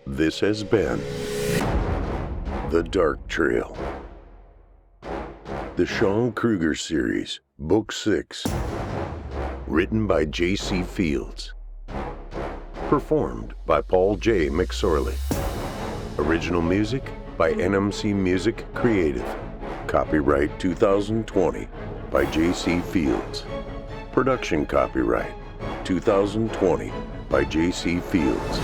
This has been The Dark Trail. The Sean Kruger Series, Book 6. Written by J.C. Fields. Performed by Paul J. McSorley. Original music by NMC Music Creative. Copyright 2020 by J.C. Fields. Production copyright 2020 by J.C. Fields.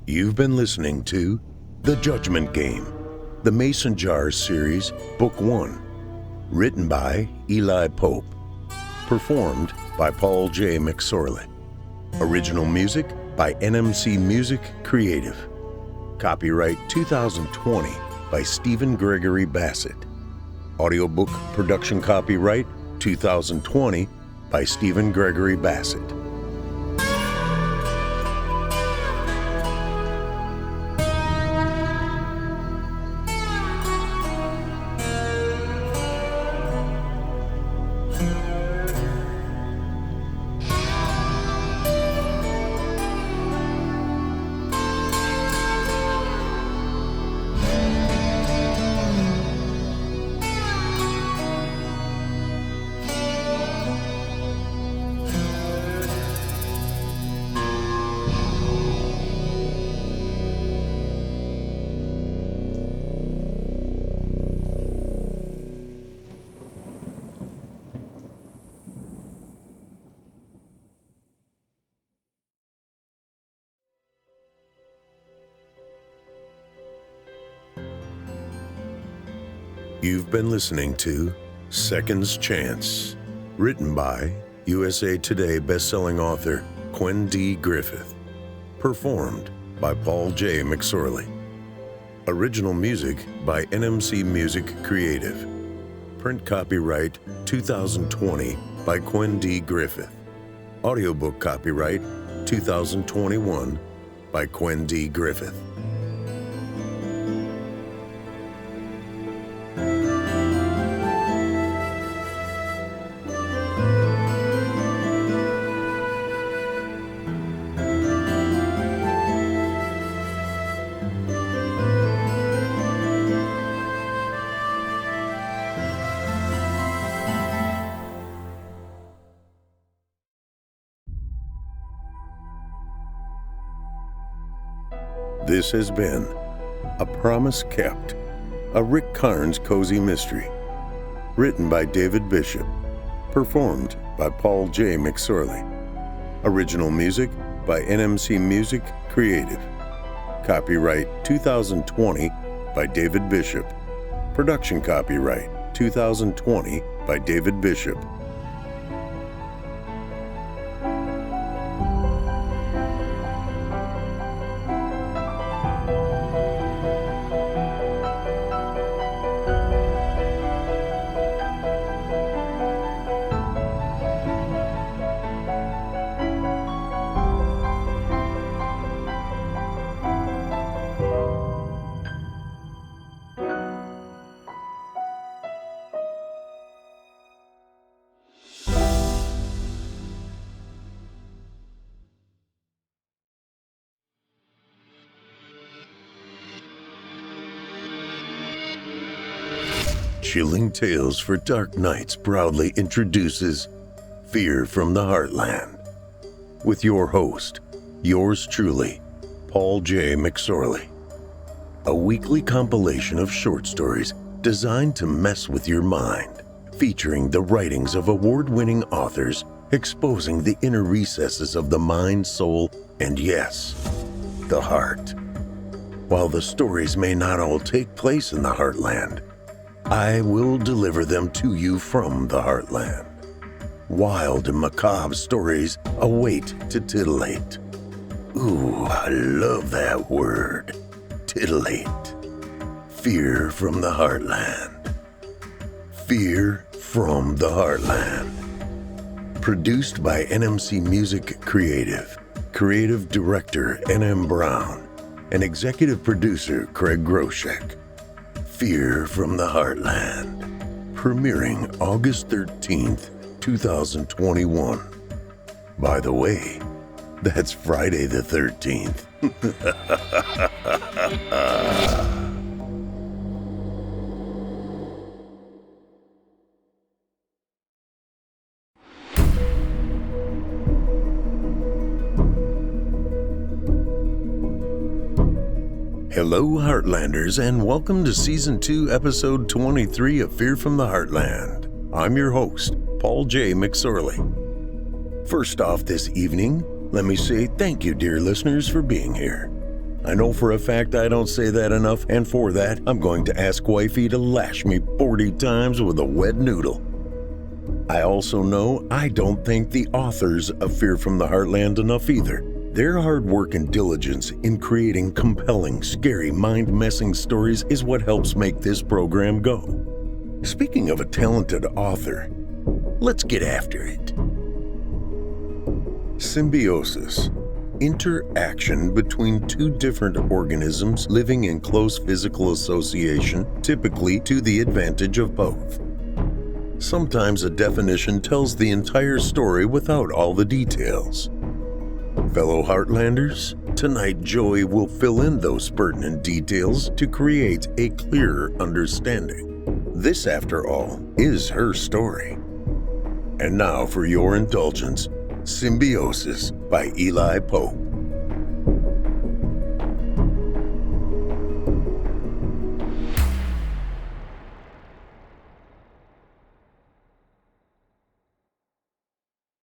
You've been listening to The Judgment Game, the Mason Jars Series, Book 1. Written by Eli Pope. Performed by Paul J. McSorley. Original music by NMC Music Creative. Copyright 2020 by Stephen Gregory Bassett. Audiobook production copyright 2020 by Stephen Gregory Bassett. You've been listening to Second's Chance, written by USA Today bestselling author Gwen D. Griffith. Performed by Paul J. McSorley. Original music by NMC Music Creative. Print copyright 2020 by Gwen D. Griffith. Audiobook copyright 2021 by Gwen D. Griffith. This has been A Promise Kept, a Rick Carnes cozy mystery. Written by David Bishop. Performed by Paul J. McSorley. Original music by NMC Music Creative. Copyright 2020 by David Bishop. Production copyright 2020 by David Bishop. Chilling Tales for Dark Nights proudly introduces Fear from the Heartland, with your host, yours truly, Paul J. McSorley. A weekly compilation of short stories designed to mess with your mind, featuring the writings of award-winning authors exposing the inner recesses of the mind, soul, and yes, the heart. While the stories may not all take place in the Heartland, I will deliver them to you from the Heartland. Wild and macabre stories await to titillate. Ooh, I love that word, titillate. Fear from the Heartland. Fear from the Heartland. Produced by NMC Music Creative, Creative Director N.M. Brown, and Executive Producer Craig Groshek. Fear from the Heartland. Premiering August 13th, 2021. By the way, that's Friday the 13th. Hello, Heartlanders, and welcome to Season 2, Episode 23 of Fear from the Heartland. I'm your host, Paul J. McSorley. First off this evening, let me say thank you, dear listeners, for being here. I know for a fact I don't say that enough, and for that, I'm going to ask Wifey to lash me 40 times with a wet noodle. I also know I don't thank the authors of Fear from the Heartland enough either. Their hard work and diligence in creating compelling, scary, mind-messing stories is what helps make this program go. Speaking of a talented author, let's get after it. Symbiosis. Interaction between two different organisms living in close physical association, typically to the advantage of both. Sometimes a definition tells the entire story without all the details. Fellow Heartlanders, tonight Joey will fill in those pertinent details to create a clearer understanding. This, after all, is her story. And now for your indulgence, Symbiosis by Eli Pope.